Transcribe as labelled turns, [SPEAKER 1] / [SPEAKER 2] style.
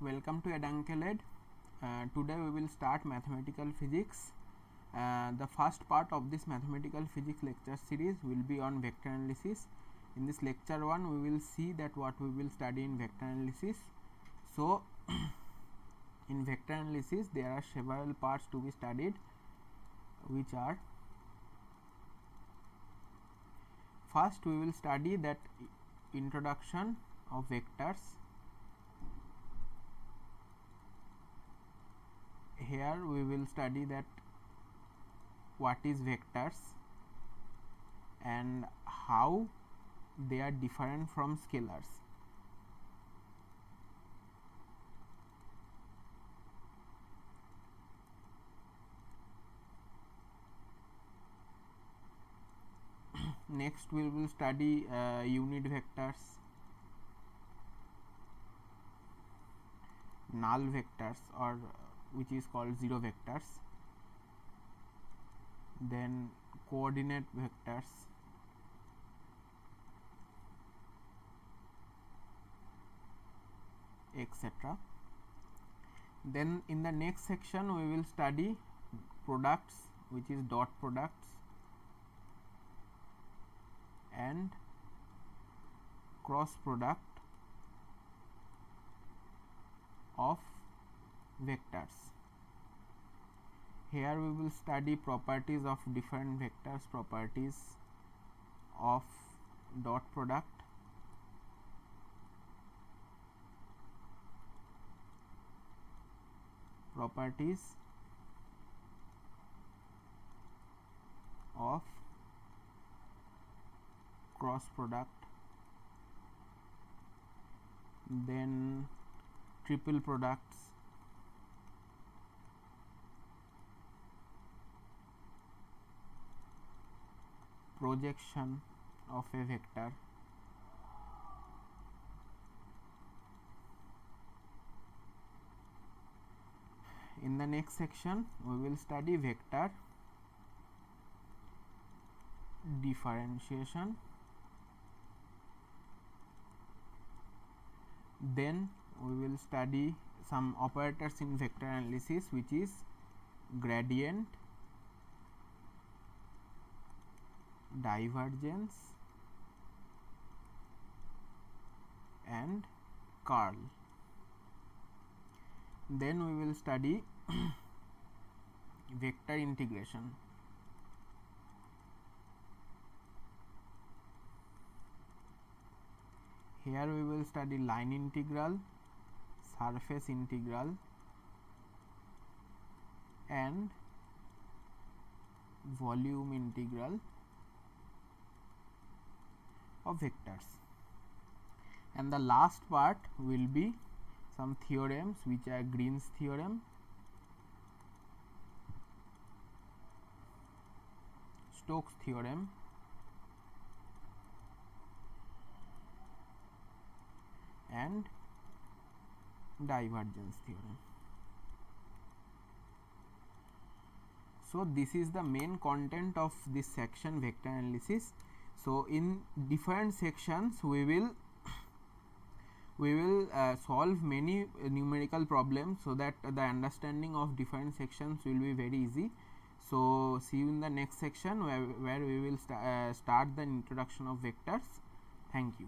[SPEAKER 1] welcome to Edankeled. Today we will start mathematical physics. The first part of this mathematical physics lecture series will be on vector analysis. In this lecture 1 we will see that what we will study in vector analysis. So in vector analysis there are several parts to be studied, which are: first we will study that introduction of vectors. Here we will study that what is vectors and how they are different from scalars. Next we will study unit vectors, null vectors, or which is called zero vectors, then coordinate vectors, etc. Then in the next section we will study products, which is dot products, and cross product of vectors. Here we will study properties of different vectors, properties of dot product, properties of cross product, then triple products, projection of a vector, in the next section we will study vector differentiation, then we will study some operators in vector analysis, which is gradient, divergence, and curl. Then we will study vector integration. Here we will study line integral, surface integral, and volume integral of vectors. And the last part will be some theorems, which are Green's theorem, Stokes theorem, and divergence theorem. So this is the main content of this section, vector analysis. So in different sections we will solve many numerical problems, so that the understanding of different sections will be very easy. So see you in the next section where we will start the introduction of vectors. Thank you.